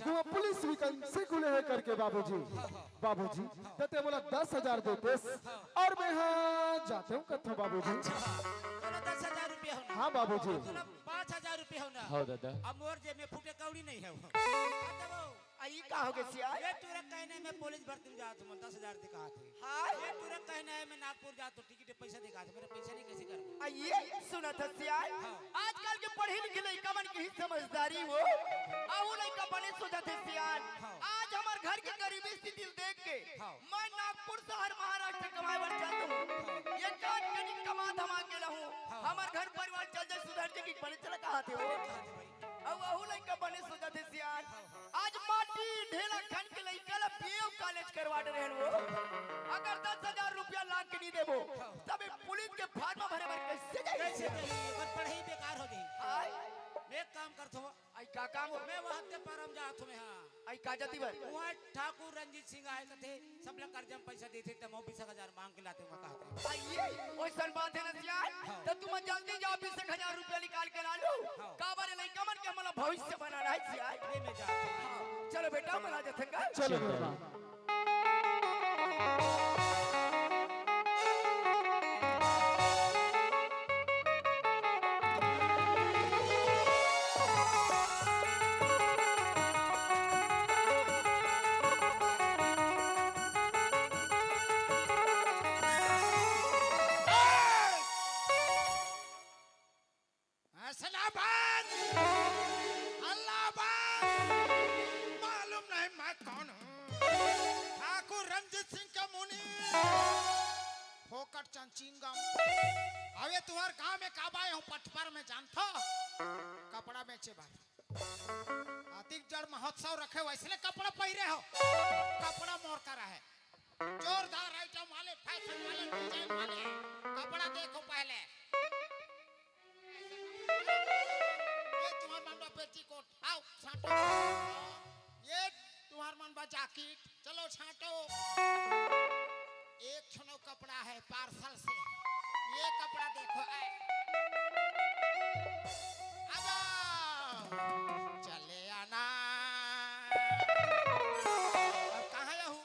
वो police vacancy खुले है करके बाबूजी देते बोला 10,000 देते और मैं हाँ जाते हूँ कथो बाबूजी। 10,000 रुपया होना। हाँ बाबूजी। 5,000 रुपया होना। हाँ दादा। अब मोर जेब में फूटे कौड़ी नहीं है। आई का हो गए सिया ये तुरंत कहने में पुलिस भर्ती में जाता हूँ 10,000 दिखा थे। हां ये तुरंत कहना है मैं नागपुर जाता हूँ टिकट पैसा दिखा थे मेरे पैसा नहीं कैसे कर। आइए सुना था सिया आजकल के पढ़े लिखे लड़का मन की समझदारी वो आऊ लड़का बने सोचा थे सिया आज हमार घर की गरीबी स्थिति देख के मैं नागपुर शहर महाराष्ट्र कमाए बर चलता हूँ। ये काट कनी कमा धमा के रहूं हमार घर परिवार चल जाए सुधर जाए कि बने चला कहा थे वो अब आहू लड़का बने सोचा थे सिया आज माटी ढेला खन के लड़का ला पीएम कॉलेज करवा रहे हैं वो अगर 10,000 रुपया लाख के नहीं देबो तब पुलिस के फार्म भरे भर कैसे कैसे जाएंगे अगर पढ़ाई बेकार हो गई। हाय मैं एक काम करता हूँ आई का काम हो मैं वहाँ के परम जाता हूँ। हाँ आई का जाती भर वहाँ ठाकुर रंजीत सिंह आए थे सब लोग कर्जा में पैसा देते थे 20,000 मांग के लाते वहाँ कहते आइए ओइसन बात है ना सियार तो तुम जल्दी जाओ 20,000 रुपया निकाल के ला लो का बारे लइका मन के हमारा भविष्य बनाना है सियार मैं जाता हूँ। चलो बेटा बना देते का चलो बेटा। मालूम नहीं मैं कौन हूँ। ठाकुर रंजीत सिंह का मुनि फोकट चंचिंगम अबे तुम्हारे गांव में कब आए हूँ पटपर में जानता कपड़ा बेचे बार अधिक जड़ महोत्सव रखे वैसे कपड़ा पहरे हो कपड़ा मोर करा है जोरदार आइटम वाले फैशन वाले डिजाइन वाले कपड़ा देखो पहले तुम्हार मन बा पेटीकोट आओ छाटो ये तुम्हार मन बा जैकेट चलो छाटो एक छनो कपड़ा है पार्सल से ये कपड़ा देखो चले आना अब कहाँ रहूं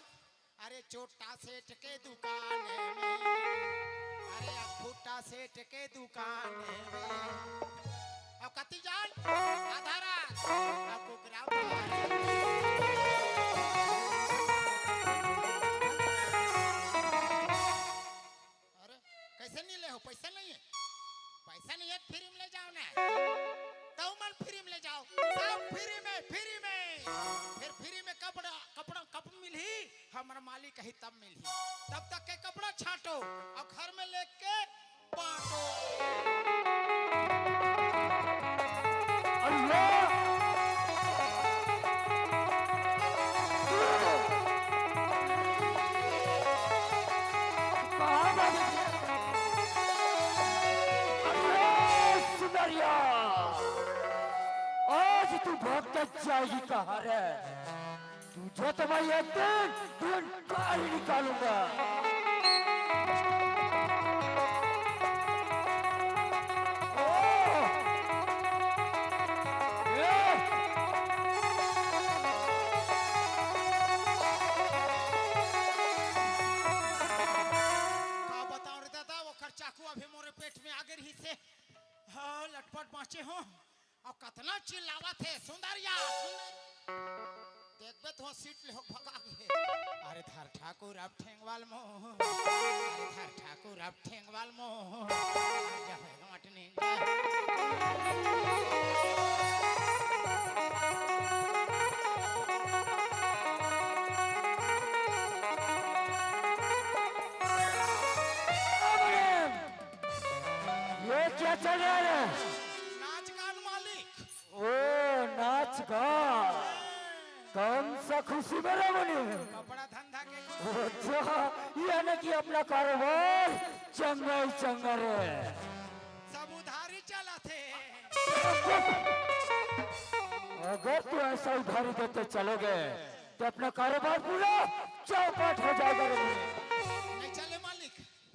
अरे छोटा सेठ के दुकान में अरे अब फूटा सेठ के दुकान में अब कति जान आधारा अब अरे कैसे नहीं ले हो पैसा नहीं है फ्री में ले जाओ ना तो मन फ्री में ले जाओ सब फ्री में फिर फ्री में कपड़ा मिली हमारा मालिक कही तब मिली तब तक के कपड़ा छाटो और घर में लेके बांटो। आज तू भक्त जाएगी कहाँ रे तुझे तो मैं एक दिन गाड़ी निकालूंगा। हाँ लटपट बाँचे हो और कतना चिल्लावा थे सुंदरिया देख बे तो सीट ले हो भगा गए अरे धर ठाकुर अब ठेंगवाल मो अरे धर ठाकुर अब ठेंगवाल मो जा होएगा मटने ये क्या चल रहा है? नाच गान मालिक ओ नाच गान कौन सा खुशी मेरा बने कपड़ा धंधा के अच्छा यानी कि अपना कारोबार चंगा ही चंगा रे सब उधारी चला थे। अगर तू ऐसा उधारी देते चलोगे तो अपना कारोबार पूरा चौपट हो जाएगा रे नहीं चले मालिक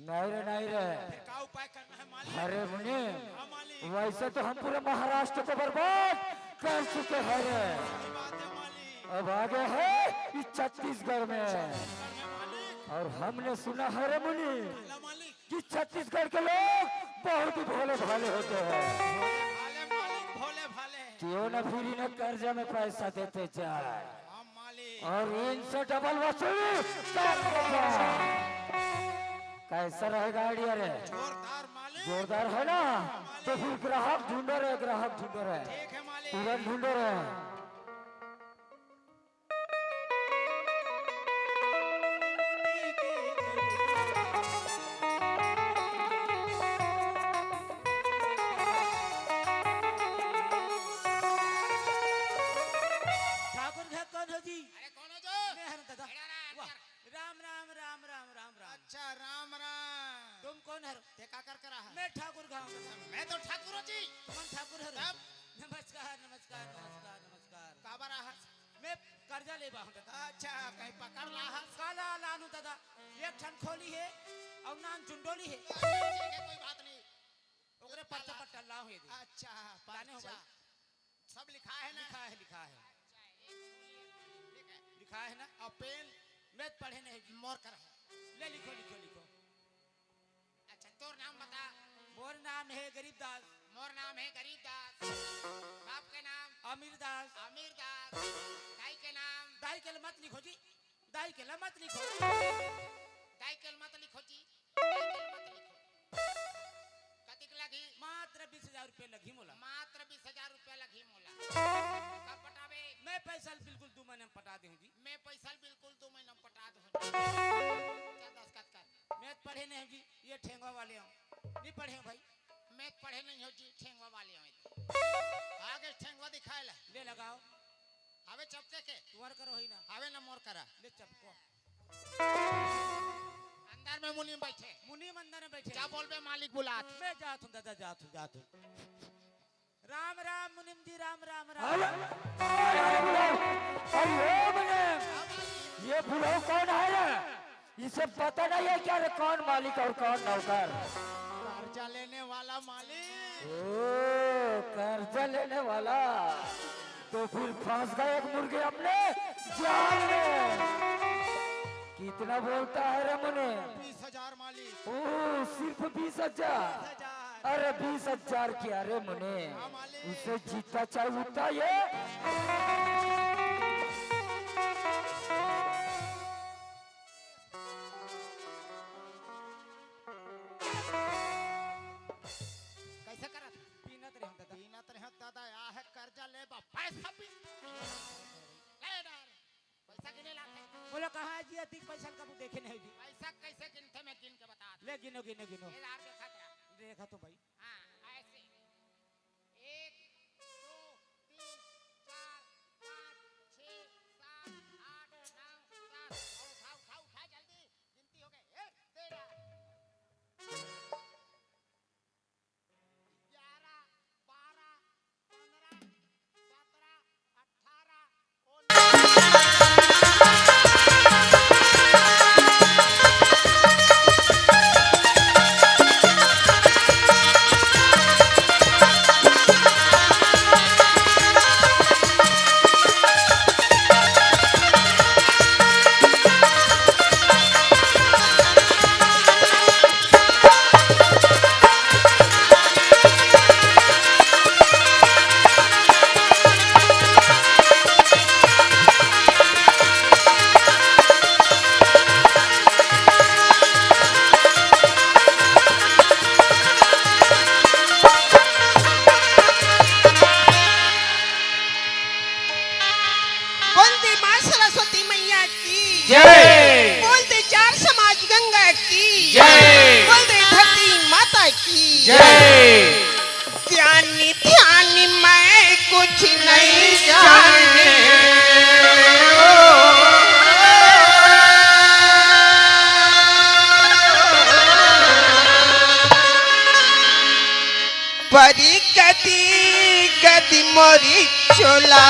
नहीं रे फिर क्या उपाय करना है मालिक। अरे मुनि हाँ मालिक वैसे तो हम पूरे महाराष्ट्र को बर्बाद कर चुके हैं रे सही बात है मालिक अब आ गए हैं इस छत्तीसगढ़ में। मालिक और हमने सुना है रे मुनि बोला मालिक कि छत्तीसगढ़ के लोग बहुत ही भोले भाले होते हैं। भाले मालिक भोले भाले क्यों न फिर इन्हें कर्जा में पैसा देते जाए हम मालिक और इनसे डबल वसूली करेंगे। कैसा रहेगा आइडिया रे? जोरदार मालिक जोरदार है ना? तो फिर ग्राहक ढूंढो रे, ग्राहक ढूंढो रे, ठीक है मालिक तुरंत ढूंढो रे। ठाकुर घर कौन हो जी? अरे कौन है जो मैं हूं दादा। वाह, राम राम राम राम राम राम। अच्छा राम राम तुम कौन है? ते का कर रहा है मैं ठाकुर गाँव मैं तो ठाकुर जी तुम ठाकुर है? तब? नमस्कार नमस्कार नमस्कार नमस्कार। काबर रहा मैं कर्जा ले बा हूं दादा। अच्छा कहीं पकड़ रहा काला लानू दादा एक ठन खोली है और नान चुंडोली है ठीक है कोई बात नहीं ओकरे पर्चा पर टल्ला हुए दे। अच्छा लाने हो अच्छा भाई? सब लिखा है ना लिखा है लिखा है ठीक है लिखा है ना। और पेन मैं पढ़े नहीं जी। मोर कर है ले लिखो लिखो लिखो। अच्छा तोर नाम बता मोर नाम है गरीबदास। मोर नाम है गरीबदास बाप के नाम अमीरदास। अमीरदास दाई के नाम दाई के मत लिखो जी, दाई के मत लिखो। दाई के मत लिखो जी दाई के मत लिखो कतिक लगी मात्र 20,000 रुपये लगी मोला। मात्र 20,000 रुपया लगी मोला कब पटावे मैं पैसा बिल्कुल 2 महीने में पटा दूं जी। मैं पैसा बिल्कुल 2 महीना में पटा दूं क्या दस्खत कर मैं पढ़े नहीं जी, ये ठेंगवा वाले हूँ। नहीं पढ़े हो भाई? मैं पढ़े नहीं हो जी ठेंगवा वाले हो आगे ठेंगवा दिखाए ला ले लगाओ। हवे चपके के तुम्हार करो ही ना। हवे न मोर करा ले चपको। अंदर में मुनि बैठे मुनि मंदिर में बैठे। क्या बोलबे मालिक बुलात मैं जात हूँ दादा, जात हूँ जात हूँ। राम राम मुनिम जी, राम राम राम। अरे ये बुलाओ कौन है रे? इसे पता नहीं है क्या रे कौन मालिक और कौन नौकर? कर्जा लेने वाला मालिक ओ कर्जा लेने वाला। तो फिर फंस गए एक मुर्गे अपने जाल में। कितना बोलता है रे मुने? 20,000 मालिक ओ सिर्फ 20,000? अरे 20,000 क्या रे मुने? उसे जीता चाहे उठता ये। कैसे करत पीनत रहे दादा। बीनत रहत दादा आ है कर्जा ले बा पैसा भी ले डर पैसा किने लाते बोला कहाँ है जी? अधिक पैसा कभी देखे नहीं जी। पैसा कैसे गिनते मैं गिन के बता ले गिनो गिनो गिनो। ये लार देखा था देखा तो भाई। हां ऐसे 1 2 3 4 5 6 7 8 9 10 उठा उठा उठा जल्दी गिनती हो गई ए दे डर 11 12 15 17 बोलते माँ सरस्वती मैया की जय। बोलते 4 समाज गंगा की जय। बोलते धरती माता की जय। ज्ञानी ध्यानी मैं कुछ नहीं जाने परी गति गति मोरी चोला